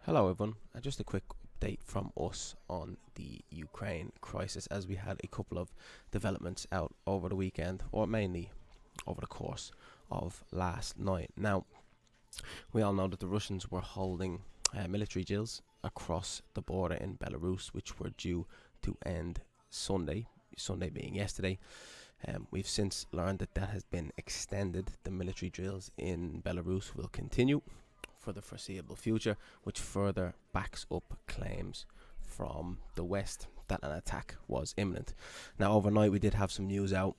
Hello everyone, just a quick update from us on the Ukraine crisis, as we had a couple of developments out over the weekend, or mainly over the course of last night. Now, we all know that the Russians were holding military drills across the border in Belarus, which were due to end Sunday being yesterday. We've since learned that has been extended. The military drills in Belarus will continue for the foreseeable future, which further backs up claims from the West that an attack was imminent. Now, overnight we did have some news out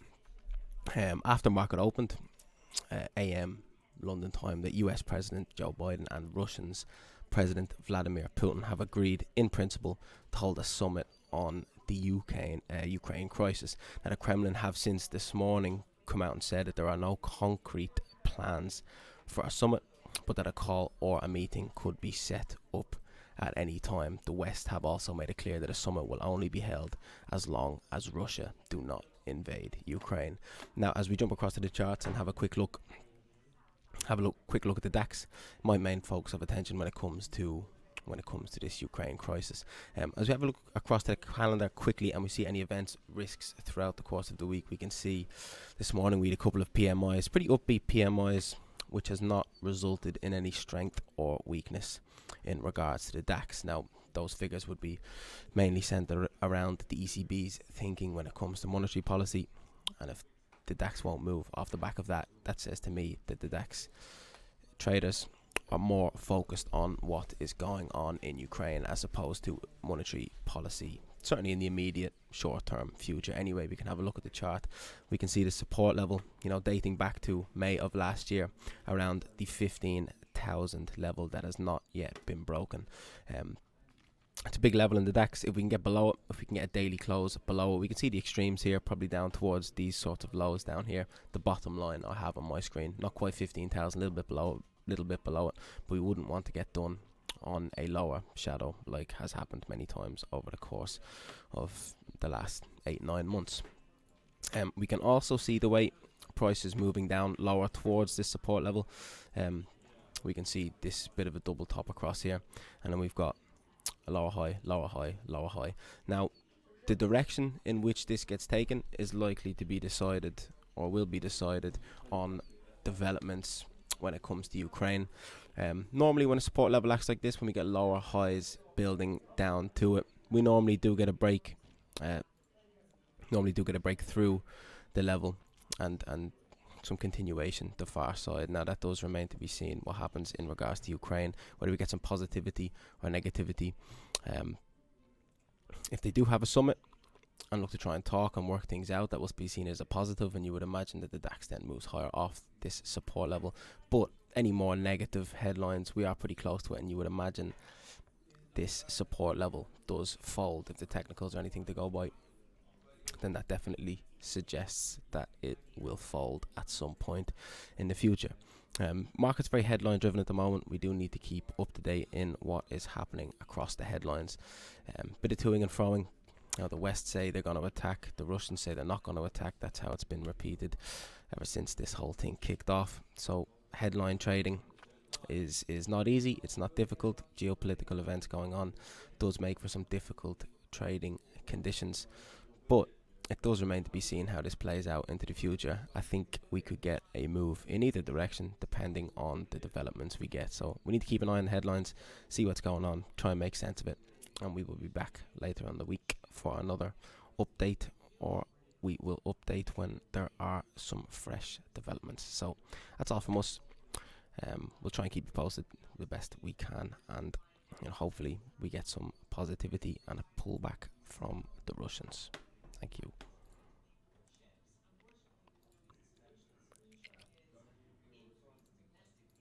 after market opened, AM London time, that US President Joe Biden and Russians President Vladimir Putin have agreed in principle to hold a summit on the Ukraine crisis. Now, the Kremlin have since this morning come out and said that there are no concrete plans for a summit, but that a call or a meeting could be set up at any time. The West have also made it clear that a summit will only be held as long as Russia do not invade Ukraine. Now, as we jump across to the charts and have a quick look at the DAX, my main focus of attention when it comes to this Ukraine crisis. As we have a look across the calendar quickly and we see any events, risks throughout the course of the week, we can see this morning we had a couple of PMIs, pretty upbeat PMIs, which has not resulted in any strength or weakness in regards to the DAX. Now, those figures would be mainly centered around the ECB's thinking when it comes to monetary policy, and if the DAX won't move off the back of that, that says to me that the DAX traders are more focused on what is going on in Ukraine as opposed to monetary policy, certainly in the immediate short-term future. Anyway, we can have a look at the chart. We can see the support level, dating back to May of last year, around the 15,000 level that has not yet been broken. It's a big level in the DAX. If we can get below it, if we can get a daily close below it, we can see the extremes here, probably down towards these sorts of lows down here. The bottom line I have on my screen, not quite 15,000, a little bit below it, but we wouldn't want to get done on a lower shadow like has happened many times over the course of the last 8-9 months. We can also see the way prices moving down lower towards this support level. We can see this bit of a double top across here, and then we've got a lower high, lower high, lower high. Now, the direction in which this gets taken is likely to be decided, or will be decided, on developments when it comes to Ukraine. Normally when a support level acts like this, when we get lower highs building down to it, we normally do get a break through the level and some continuation the far side. Now, that does remain to be seen what happens in regards to Ukraine, whether we get some positivity or negativity. If they do have a summit and look to try and talk and work things out, that will be seen as a positive, and you would imagine that the DAX then moves higher off this support level. But any more negative headlines, we are pretty close to it, and you would imagine this support level does fold. If the technicals are anything to go by, then that definitely suggests that it will fold at some point in the future. Market's very headline driven at the moment. We do need to keep up to date in what is happening across the headlines. Bit of toing and froing. The West say they're going to attack, the Russians say they're not going to attack. That's how it's been repeated ever since this whole thing kicked off. So headline trading is not easy, it's not difficult. Geopolitical events going on does make for some difficult trading conditions, but it does remain to be seen how this plays out into the future. I think we could get a move in either direction depending on the developments we get. So we need to keep an eye on the headlines, see what's going on, try and make sense of it, and we will be back later on the week for another update, or we will update when there are some fresh developments. So that's all from us. We'll try and keep you posted the best we can, and hopefully we get some positivity and a pullback from the Russians. Thank you.